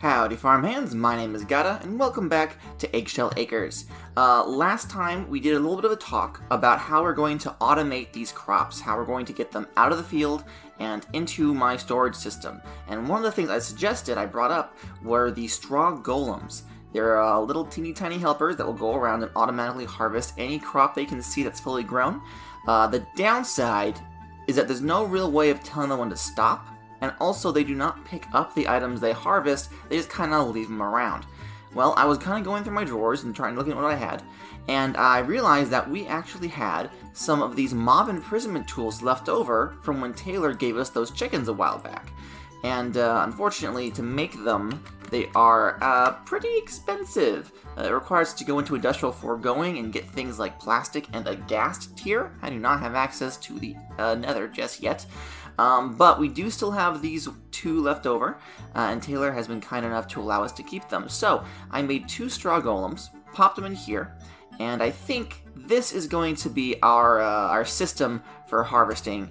Howdy farmhands, my name is Gata, and welcome back to Eggshell Acres. Last time we did a little bit of a talk about how we're going to automate these crops, how we're going to get them out of the field and into my storage system. And one of the things I brought up, were the straw golems. They're little teeny tiny helpers that will go around and automatically harvest any crop they can see that's fully grown. The downside is that there's no real way of telling them when to stop. And also, they do not pick up the items they harvest, they just kind of leave them around. Well, I was kind of going through my drawers and trying to look at what I had, and I realized that we actually had some of these mob imprisonment tools left over from when Taylor gave us those chickens a while back. And unfortunately, to make them, they are pretty expensive. It requires us to go into industrial foregoing and get things like plastic and a ghast tier. I do not have access to the nether just yet. But we do still have these two left over, and Taylor has been kind enough to allow us to keep them. So I made 2 straw golems, popped them in here, and I think this is going to be our system for harvesting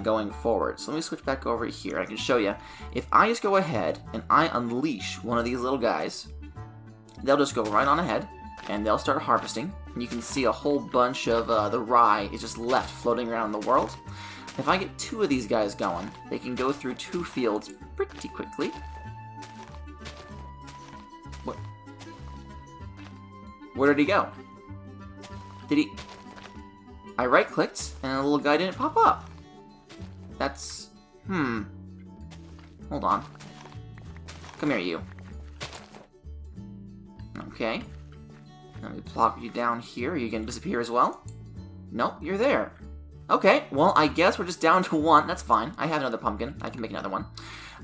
going forward. So let me switch back over here. I can show you. If I just go ahead and I unleash one of these little guys, they'll just go right on ahead and they'll start harvesting. And you can see a whole bunch of the rye is just left floating around the world. If I get 2 of these guys going, they can go through 2 fields pretty quickly. Where did he go? Did he... I right-clicked, and the little guy didn't pop up. That's... Hold on. Come here, you. Okay. Let me plop you down here. Are you going to disappear as well? Nope, you're there. Okay, well, I guess we're just down to 1. That's fine. I have another pumpkin. I can make another one.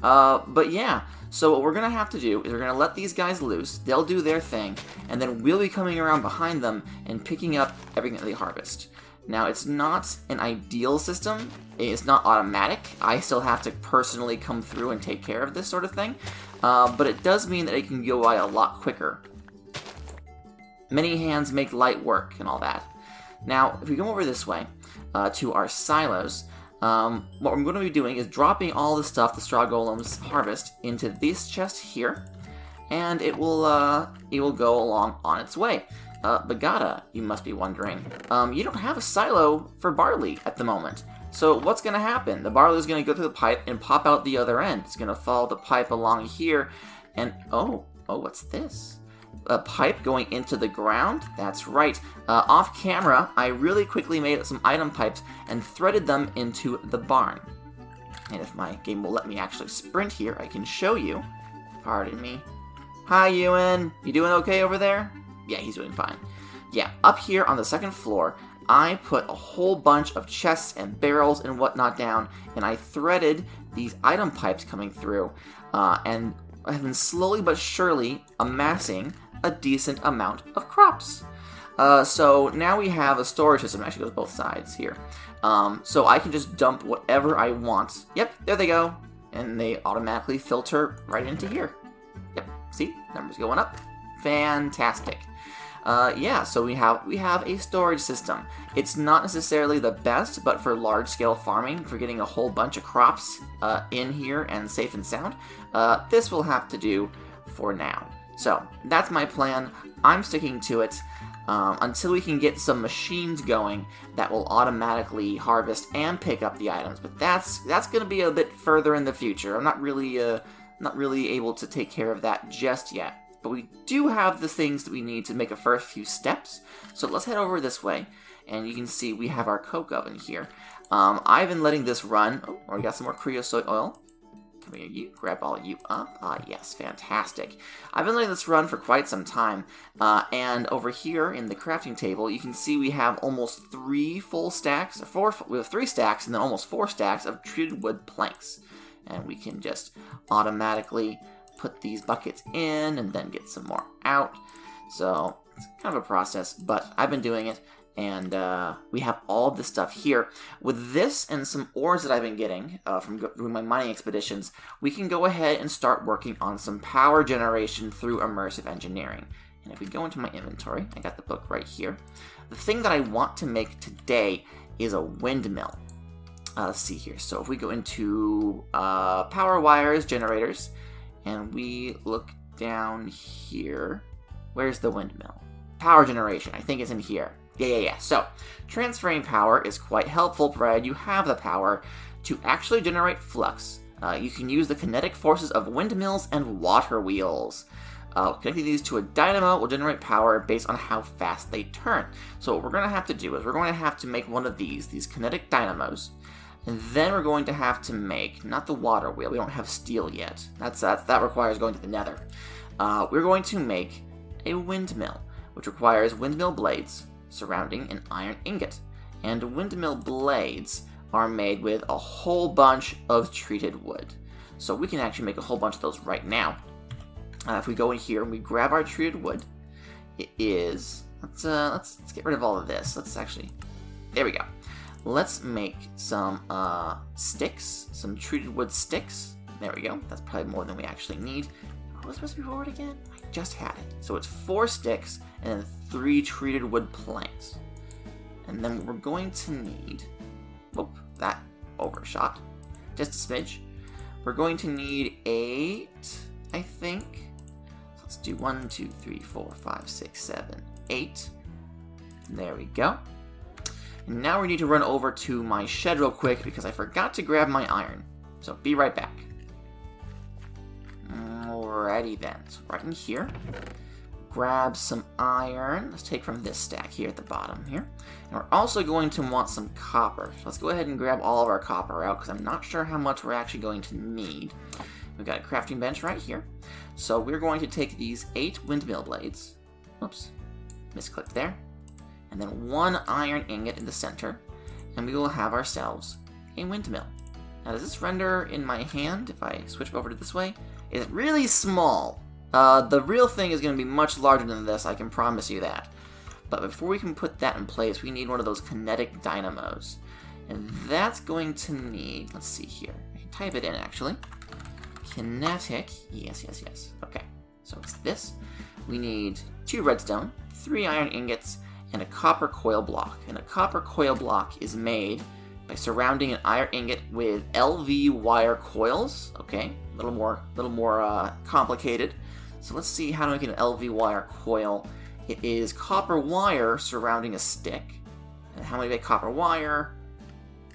But yeah, so what we're going to have to do is we're going to let these guys loose. They'll do their thing, and then we'll be coming around behind them and picking up everything that they harvest. Now, it's not an ideal system. It's not automatic. I still have to personally come through and take care of this sort of thing. But it does mean that it can go by a lot quicker. Many hands make light work and all that. Now, if we come over this way, to our silos, what we're going to be doing is dropping all the stuff the straw golems harvest into this chest here, and it will go along on its way. Bagata, you must be wondering, you don't have a silo for barley at the moment. So what's going to happen? The barley is going to go through the pipe and pop out the other end. It's going to follow the pipe along here, and oh, what's this? A pipe going into the ground? That's right. Off camera, I really quickly made some item pipes and threaded them into the barn. And if my game will let me actually sprint here, I can show you. Pardon me. Hi, Ewan. You doing okay over there? Yeah, he's doing fine. Yeah, up here on the 2nd floor, I put a whole bunch of chests and barrels and whatnot down, and I threaded these item pipes coming through, and I've been slowly but surely amassing a decent amount of crops. So now we have a storage system. It actually goes both sides here. So I can just dump whatever I want. Yep, there they go. And they automatically filter right into here. Yep, see? Numbers going up. Fantastic. Yeah, so we have a storage system. It's not necessarily the best, but for large-scale farming, for getting a whole bunch of crops in here and safe and sound, this will have to do for now. So, that's my plan. I'm sticking to it until we can get some machines going that will automatically harvest and pick up the items. But that's going to be a bit further in the future. I'm not really able to take care of that just yet. But we do have the things that we need to make a first few steps. So let's head over this way. And you can see we have our coke oven here. I've been letting this run. Oh, we got some more creosote oil. Come here, you. Grab all of you up. Yes, fantastic. I've been letting this run for quite some time. And over here in the crafting table, you can see we have almost 3 full stacks. We have 3 stacks and then almost 4 stacks of treated wood planks. And we can just automatically put these buckets in and then get some more out. So it's kind of a process, but I've been doing it. And we have all this stuff here. With this and some ores that I've been getting from doing my mining expeditions, we can go ahead and start working on some power generation through immersive engineering. And if we go into my inventory, I got the book right here. The thing that I want to make today is a windmill. Let's see here. So if we go into power wires, generators, and we look down here. Where's the windmill? Power generation. I think it's in here. Yeah. So, transferring power is quite helpful provided you have the power to actually generate flux. You can use the kinetic forces of windmills and water wheels. Connecting these to a dynamo will generate power based on how fast they turn. So what we're going to have to do is we're going to have to make one of these kinetic dynamos. And then we're going to have to make, not the water wheel, we don't have steel yet. That requires going to the nether. We're going to make a windmill, which requires windmill blades surrounding an iron ingot. And windmill blades are made with a whole bunch of treated wood. So we can actually make a whole bunch of those right now. If we go in here and we grab our treated wood, it is, let's get rid of all of this. There we go. Let's make some sticks, some treated wood sticks. There we go. That's probably more than we actually need. What was supposed to be forward again? I just had it. So it's 4 sticks and then 3 treated wood planks. And then we're going to need, that overshot, just a smidge. We're going to need 8, I think. Let's do 1, 2, 3, 4, 5, 6, 7, 8. There we go. And now we need to run over to my shed real quick because I forgot to grab my iron. So be right back. Alrighty then. So right in here, grab some iron. Let's take from this stack here at the bottom here. And we're also going to want some copper. So let's go ahead and grab all of our copper out because I'm not sure how much we're actually going to need. We've got a crafting bench right here. So we're going to take these 8 windmill blades. Oops, misclicked there. And then 1 iron ingot in the center. And we will have ourselves a windmill. Now does this render in my hand if I switch over to this way? It's really small. The real thing is going to be much larger than this, I can promise you that. But before we can put that in place, we need one of those kinetic dynamos. And that's going to need, let's see here. I can type it in actually. Kinetic, yes. Okay, so it's this. We need 2 redstone, 3 iron ingots, and a copper coil block. And a copper coil block is made by surrounding an iron ingot with LV wire coils. Okay, a little more complicated. So let's see how to make an LV wire coil. It is copper wire surrounding a stick. And how do we make copper wire?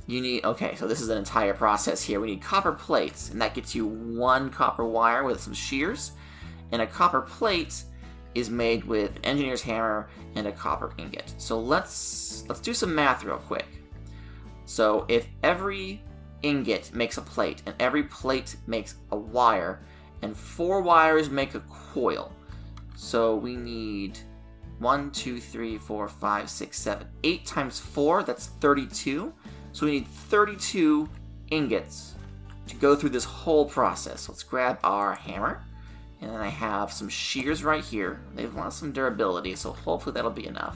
You need, okay, so this is an entire process here. We need copper plates, and that gets you 1 copper wire with some shears. And a copper plate is made with an engineer's hammer and a copper ingot. So let's do some math real quick. So if every ingot makes a plate, and every plate makes a wire, and 4 wires make a coil. So we need 1, 2, 3, 4, 5, 6, 7, 8 times 4, that's 32. So we need 32 ingots to go through this whole process. So let's grab our hammer. And then I have some shears right here. They've lost some durability, so hopefully that'll be enough.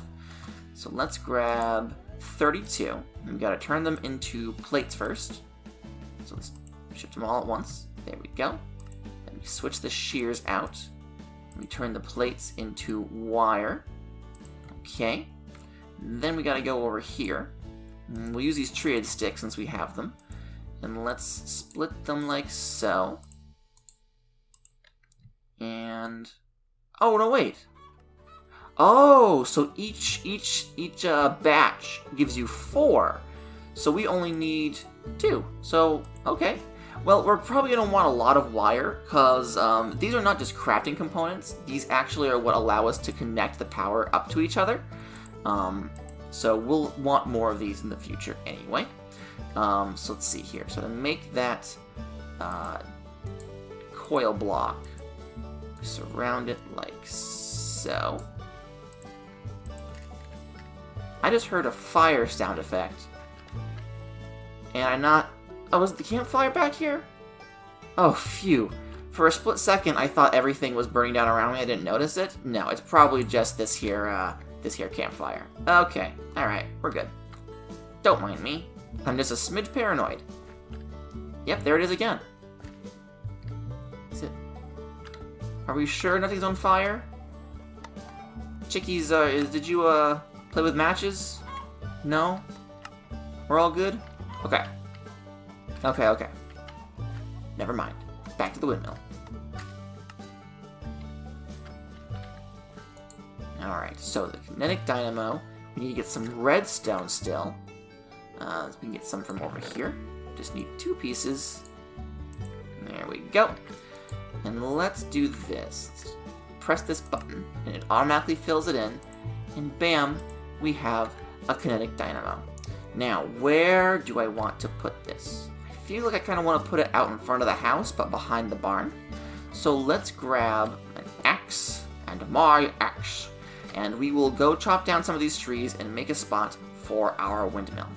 So let's grab 32. We've got to turn them into plates first. So let's shift them all at once. There we go. Then we switch the shears out. We turn the plates into wire. Okay. Then we got to go over here. And we'll use these treated sticks since we have them. And let's split them like so. And oh no, wait. Oh, so each batch gives you 4. So we only need 2. So okay. Well, we're probably gonna want a lot of wire because these are not just crafting components. These actually are what allow us to connect the power up to each other. So we'll want more of these in the future anyway. So let's see here. So to make that coil block, surround it like so. I just heard a fire sound effect. And I'm not... Oh, was the campfire back here? Oh, phew. For a split second, I thought everything was burning down around me. I didn't notice it. No, it's probably just this here campfire. Okay, alright, we're good. Don't mind me. I'm just a smidge paranoid. Yep, there it is again. Is it... Are we sure nothing's on fire? Chickies, did you, play with matches? No? We're all good? Okay. Okay. Never mind. Back to the windmill. Alright, so the kinetic dynamo. We need to get some redstone still. We can get some from over here. Just need 2 pieces. There we go. And let's do this. Let's press this button, and it automatically fills it in. And bam, we have a kinetic dynamo. Now, where do I want to put this? I feel like I kind of want to put it out in front of the house, but behind the barn. So let's grab an axe and my axe. And we will go chop down some of these trees and make a spot for our windmill.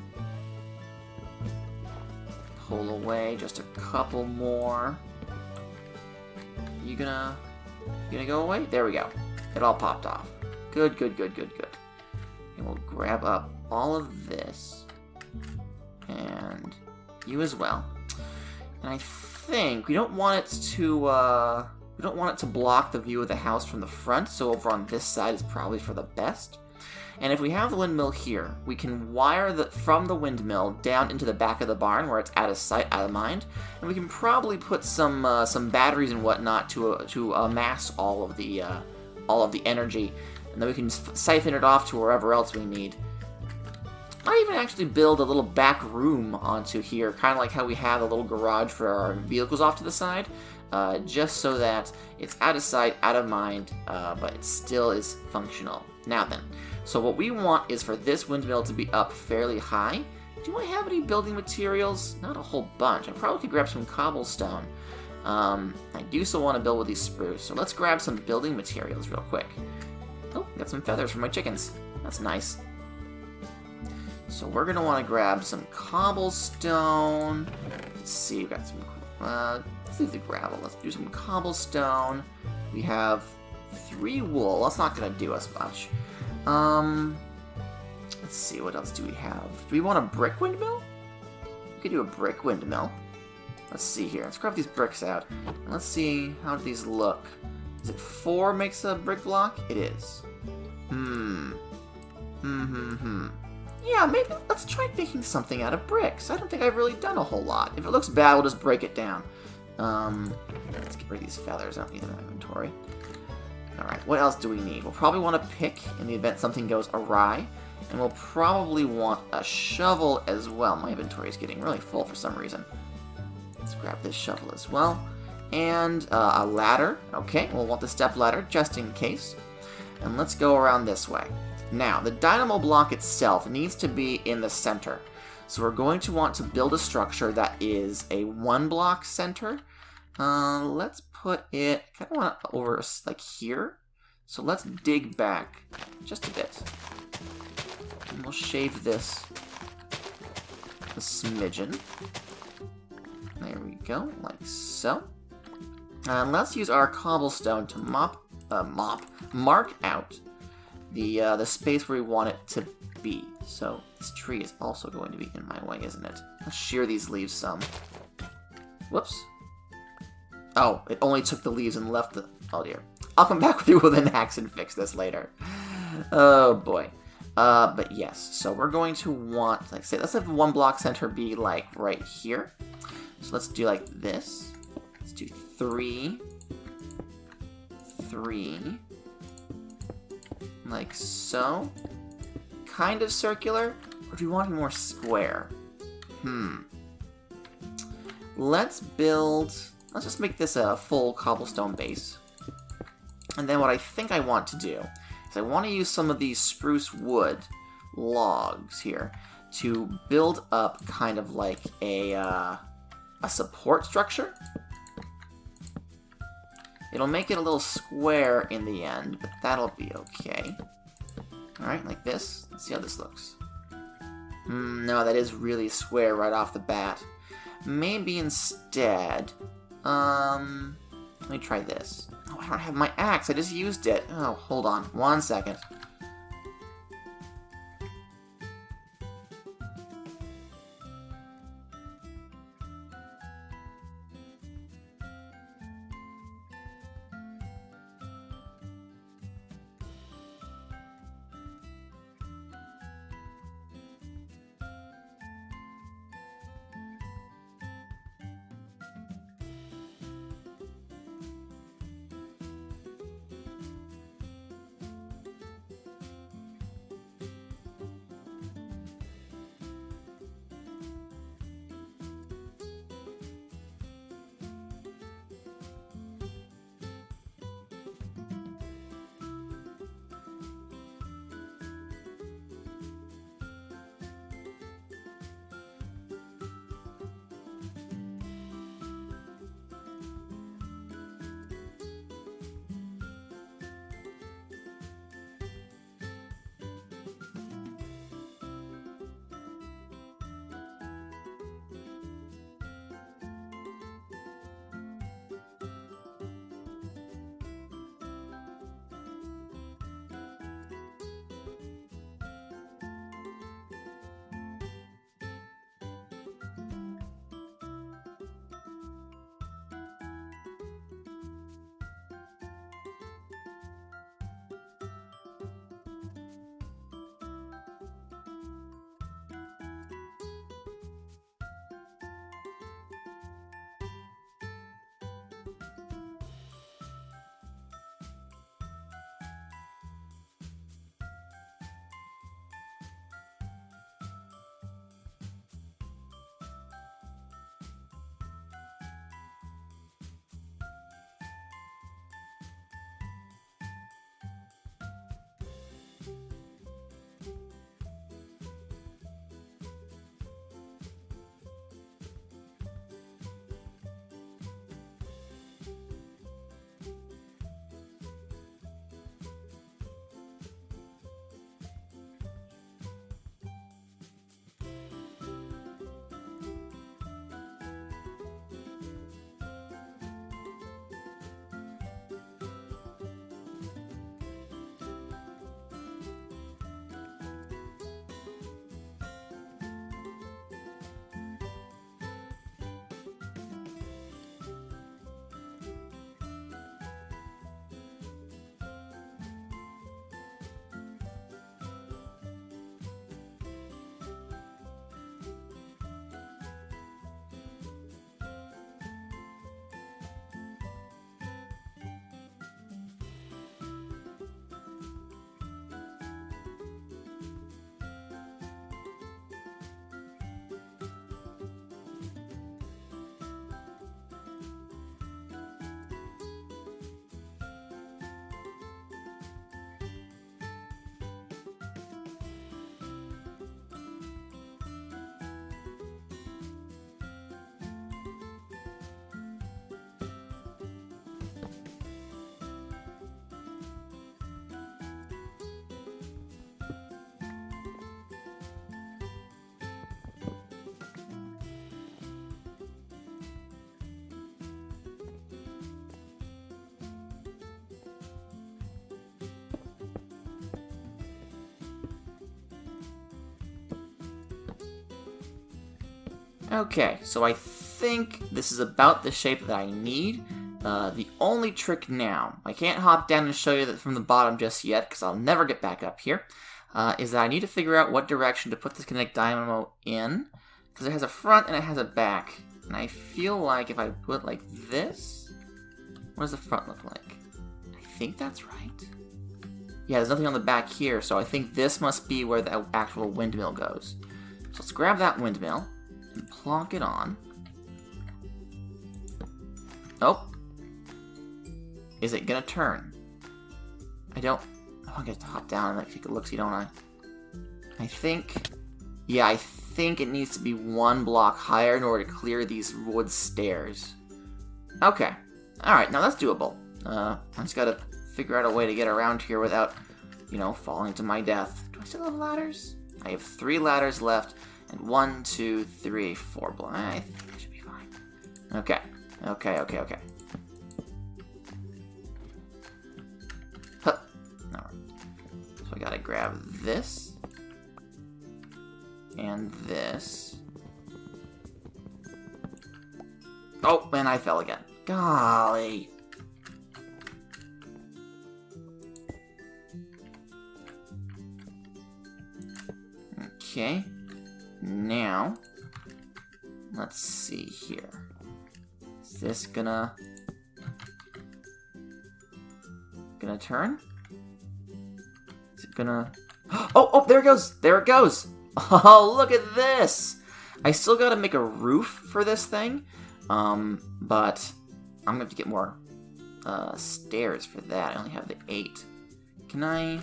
Pull away just a couple more. You gonna go away? There we go. It all popped off. Good. And we'll grab up all of this. And you as well. And I think we don't want it to block the view of the house from the front, so over on this side is probably for the best. And if we have the windmill here, we can wire from the windmill down into the back of the barn where it's out of sight, out of mind. And we can probably put some batteries and whatnot to amass all of the energy, and then we can siphon it off to wherever else we need. I even actually build a little back room onto here, kind of like how we have a little garage for our vehicles off to the side, just so that it's out of sight, out of mind, but it still is functional. Now then, so what we want is for this windmill to be up fairly high. Do I have any building materials? Not a whole bunch. I probably could grab some cobblestone. I do still want to build with these spruce, so let's grab some building materials real quick. Oh, got some feathers for my chickens. That's nice. So we're going to want to grab some cobblestone. Let's see, we've got some... let's leave the gravel. Let's do some cobblestone. We have 3 wool. That's not going to do us much. Let's see, what else do we have? Do we want a brick windmill? We could do a brick windmill. Let's see here. Let's grab these bricks out. And let's see how these look. Is it 4 makes a brick block? It is. Yeah, maybe let's try making something out of bricks. I don't think I've really done a whole lot. If it looks bad, we'll just break it down. Let's get rid of these feathers. I don't need them in my inventory. Alright, what else do we need? We'll probably want a pick in the event something goes awry. And we'll probably want a shovel as well. My inventory is getting really full for some reason. Let's grab this shovel as well. And a ladder. Okay, we'll want the step ladder just in case. And let's go around this way. Now, the dynamo block itself needs to be in the center. So we're going to want to build a structure that is a 1-block center. Let's put it, I kind of want it over like here. So let's dig back just a bit. And we'll shave this a smidgen. There we go, like so. And let's use our cobblestone to mark out the space where we want it to be. So this tree is also going to be in my way, isn't it? Let's shear these leaves some. Whoops. Oh, it only took the leaves and left the... Oh dear. I'll come back with you with an axe and fix this later. Oh boy. But yes, so we're going to want, like say, let's have 1-block center be like right here. So let's do like this. Let's do 3, 3, like so. Kind of circular, or do we want it more square? Let's just make this a full cobblestone base. And then what I think I want to do is I want to use some of these spruce wood logs here to build up kind of like a support structure. It'll make it a little square in the end, but that'll be okay. Alright, like this. Let's see how this looks. No, that is really square right off the bat. Maybe instead... let me try this. Oh, I don't have my axe. I just used it. Oh, hold on. 1 second. Okay, so I think this is about the shape that I need. The only trick now, I can't hop down and show you that from the bottom just yet, because I'll never get back up here, is that I need to figure out what direction to put this kinetic dynamo in, because it has a front and it has a back. And I feel like if I put it like this, what does the front look like? I think that's right. Yeah, there's nothing on the back here, so I think this must be where the actual windmill goes. So let's grab that windmill and plonk it on. Oh. Is it gonna turn? I don't... Oh, I get to hop down and take a look-see, don't I? I think... Yeah, I think it needs to be one block higher in order to clear these wood stairs. Okay. Alright, now that's doable. I just gotta figure out a way to get around here without, you know, falling to my death. Do I still have ladders? I have 3 ladders left, and 1, 2, 3, 4 blocks. I think I should be fine. Okay. Okay. Huh. Alright. So I gotta grab this. And this. Oh, and I fell again. Golly. Okay. Now, let's see here. Is this gonna turn? Is it gonna... Oh, there it goes! There it goes! Oh, look at this! I still gotta make a roof for this thing, but I'm gonna have to get more stairs for that. I only have the 8. Can I...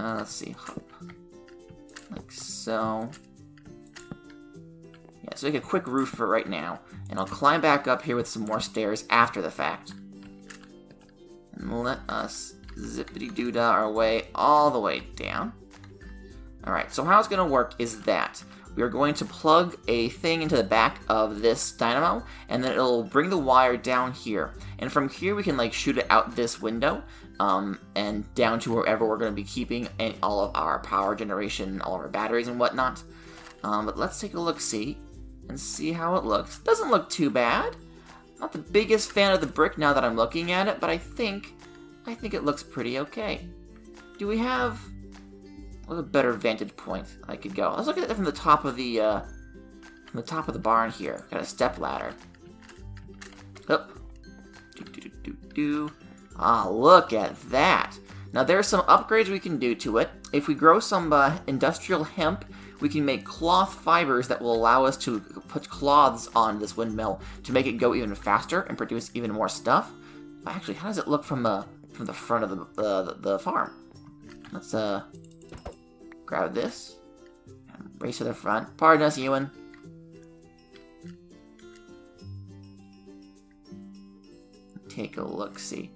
let's see, hop. Like so. Yeah, so make a quick roof for right now, and I'll climb back up here with some more stairs after the fact. And let us zippity-doo-dah our way all the way down. Alright, so how it's going to work is that we are going to plug a thing into the back of this dynamo, and then it'll bring the wire down here. And from here we can like shoot it out this window, and down to wherever we're going to be keeping all of our power generation, all of our batteries and whatnot. But let's take a look-see and see how it looks. Doesn't look too bad. Not the biggest fan of the brick now that I'm looking at it, but I think it looks pretty okay. Do we have... What's a better vantage point I could go? Let's look at it from the top of the barn here. Got a step ladder. Up. Ah, look at that. Now there's some upgrades we can do to it. If we grow some industrial hemp, we can make cloth fibers that will allow us to put cloths on this windmill to make it go even faster and produce even more stuff. Actually, how does it look from the front of the farm? Let's grab this and race to the front. Pardon us, Ewan. Take a look-see.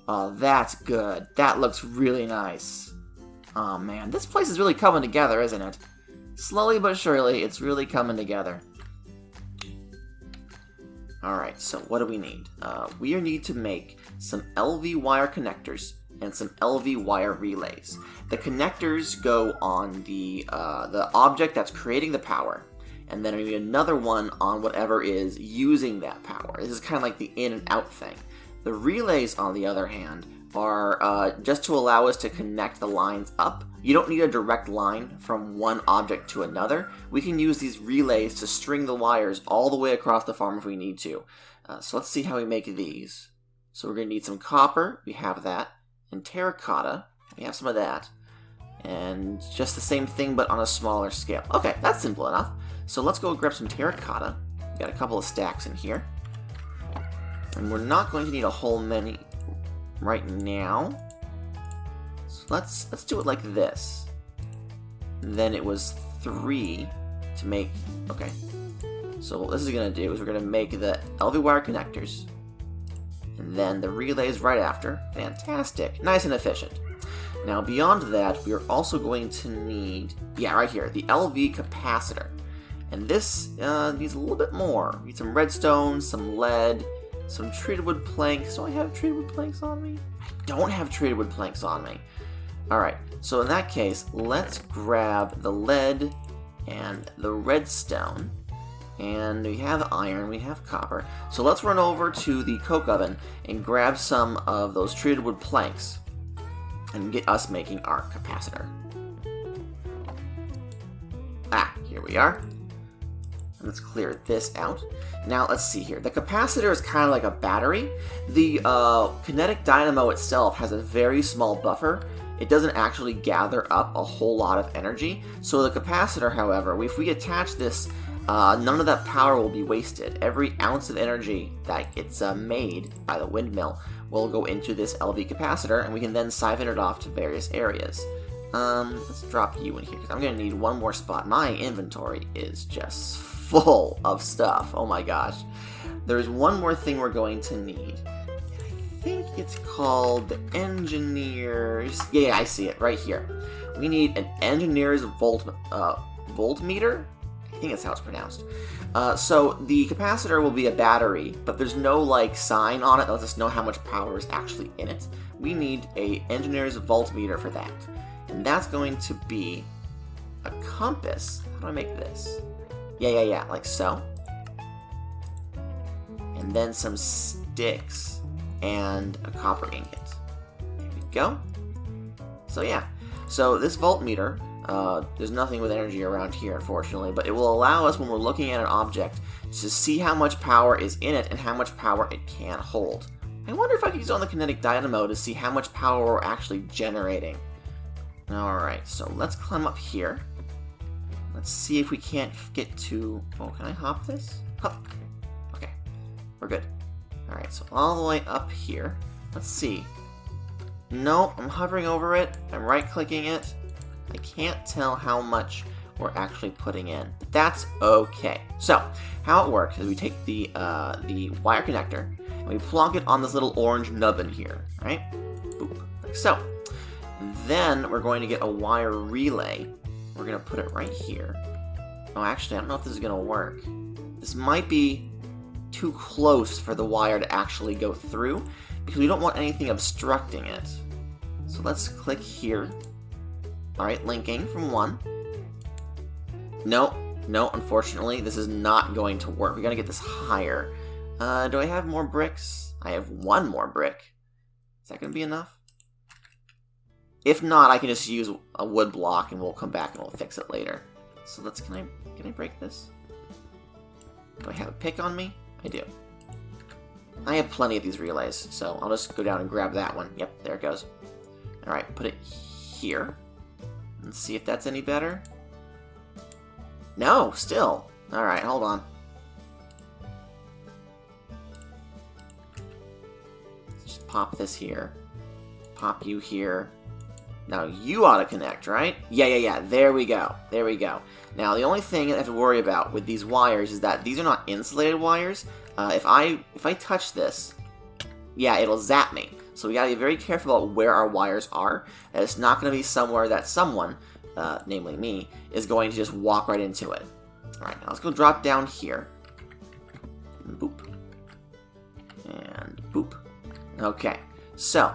Oh, that's good. That looks really nice. Oh man, this place is really coming together, isn't it? Slowly but surely, it's really coming together. Alright, so what do we need? We need to make some LV wire connectors and some LV wire relays. The connectors go on the object that's creating the power, and then maybe another one on whatever is using that power. This is kind of like the in and out thing. The relays, on the other hand, are just to allow us to connect the lines up. You don't need a direct line from one object to another. We can use these relays to string the wires all the way across the farm if we need to. So let's see how we make these. So we're going to need some copper. We have that. And terracotta. We have some of that. And just the same thing but on a smaller scale. Okay, that's simple enough. So let's go grab some terracotta. We've got a couple of stacks in here. And we're not going to need a whole many right now. So let's do it like this. And then it was 3 to make... Okay. So what this is going to do is we're going to make the LV wire connectors. And then the relays right after. Fantastic. Nice and efficient. Now beyond that, we are also going to need... Yeah, right here. The LV capacitor. And this needs a little bit more. We need some redstone, some lead... Some treated wood planks. Do I have treated wood planks on me? I don't have treated wood planks on me. Alright, so in that case, let's grab the lead and the redstone. And we have iron, we have copper. So let's run over to the coke oven and grab some of those treated wood planks and get us making our capacitor. Here we are. Let's clear this out. Now, let's see here. The capacitor is kind of like a battery. The kinetic dynamo itself has a very small buffer. It doesn't actually gather up a whole lot of energy. So the capacitor, however, if we attach this, none of that power will be wasted. Every ounce of energy that gets made by the windmill will go into this LV capacitor, and we can then siphon it off to various areas. Let's drop you in here, because I'm going to need one more spot. My inventory is just full of stuff. Oh my gosh. There's one more thing we're going to need. I think it's called the engineer's... Yeah, I see it right here. We need an engineer's voltmeter? I think that's how it's pronounced. So the capacitor will be a battery, but there's no like sign on it that lets us know how much power is actually in it. We need a engineer's voltmeter for that. And that's going to be a compass. How do I make this? Yeah, like so. And then some sticks and a copper ingot. There we go. So yeah, so this voltmeter, there's nothing with energy around here, unfortunately, but it will allow us, when we're looking at an object, to see how much power is in it and how much power it can hold. I wonder if I could use it on the kinetic dynamo to see how much power we're actually generating. Alright, so let's climb up here. Let's see if we can't get to... Oh, can I hop this? Hop. Okay, we're good. Alright, so all the way up here. Let's see. Nope, I'm hovering over it. I'm right-clicking it. I can't tell how much we're actually putting in. But that's okay. So, how it works is we take the wire connector and we plonk it on this little orange nubbin here, right? Boop, like so. Then we're going to get a wire relay. We're going to put it right here. Oh, actually, I don't know if this is going to work. This might be too close for the wire to actually go through because we don't want anything obstructing it. So let's click here. Alright, linking from 1. No, unfortunately, this is not going to work. We gotta get this higher. Do I have more bricks? I have 1 more brick. Is that gonna be enough? If not, I can just use a wood block and we'll come back and we'll fix it later. So can I break this? Do I have a pick on me? I do. I have plenty of these relays, so I'll just go down and grab that one. Yep, there it goes. Alright, put it here. Let's see if that's any better. No, still. Alright, hold on. Let's just pop this here. Pop you here. Now you ought to connect, right? Yeah. There we go. Now the only thing I have to worry about with these wires is that these are not insulated wires. If I touch this, yeah, it'll zap me. So we gotta be very careful about where our wires are. And it's not gonna be somewhere that someone, namely me, is going to just walk right into it. Alright, now let's go drop down here. And boop. And boop. Okay, so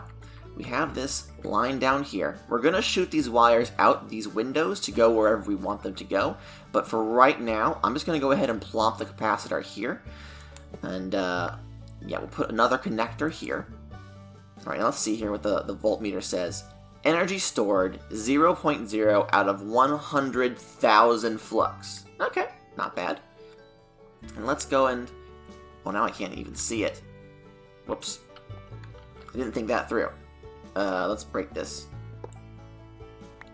we have this line down here. We're gonna shoot these wires out these windows to go wherever we want them to go. But for right now, I'm just gonna go ahead and plop the capacitor here. And yeah, we'll put another connector here. Alright, now let's see here what the voltmeter says. Energy stored 0.0 out of 100,000 flux. Okay, not bad. And let's go and... Oh, now I can't even see it. Whoops. I didn't think that through. Let's break this.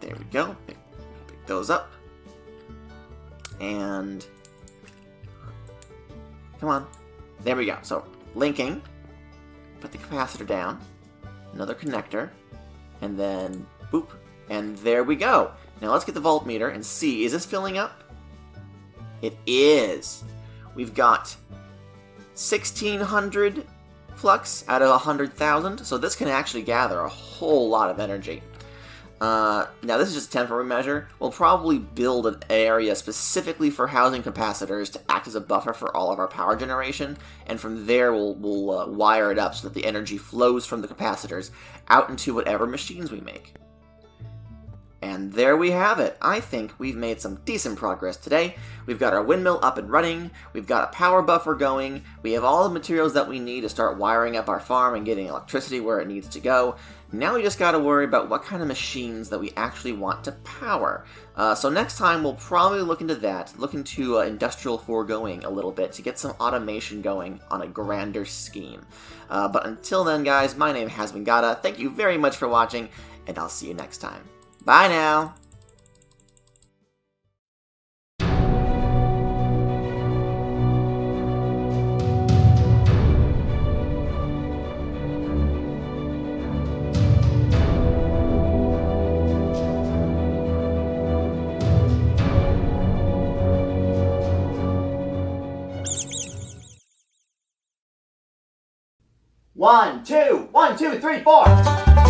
There we go. Pick those up. And... Come on. There we go. So, linking. Put the capacitor down. Another connector. And then, boop. And there we go. Now let's get the voltmeter and see, is this filling up? It is. We've got 1,600 flux out of 100,000. So this can actually gather a whole lot of energy. Now this is just a temporary measure. We'll probably build an area specifically for housing capacitors to act as a buffer for all of our power generation, and from there we'll wire it up so that the energy flows from the capacitors out into whatever machines we make. And there we have it. I think we've made some decent progress today. We've got our windmill up and running, we've got a power buffer going, we have all the materials that we need to start wiring up our farm and getting electricity where it needs to go. Now we just gotta worry about what kind of machines that we actually want to power. So next time we'll probably look into that, look into industrial foregoing a little bit to get some automation going on a grander scheme. But until then, guys, my name has been Gata. Thank you very much for watching, and I'll see you next time. Bye now! One, two, 3, 4!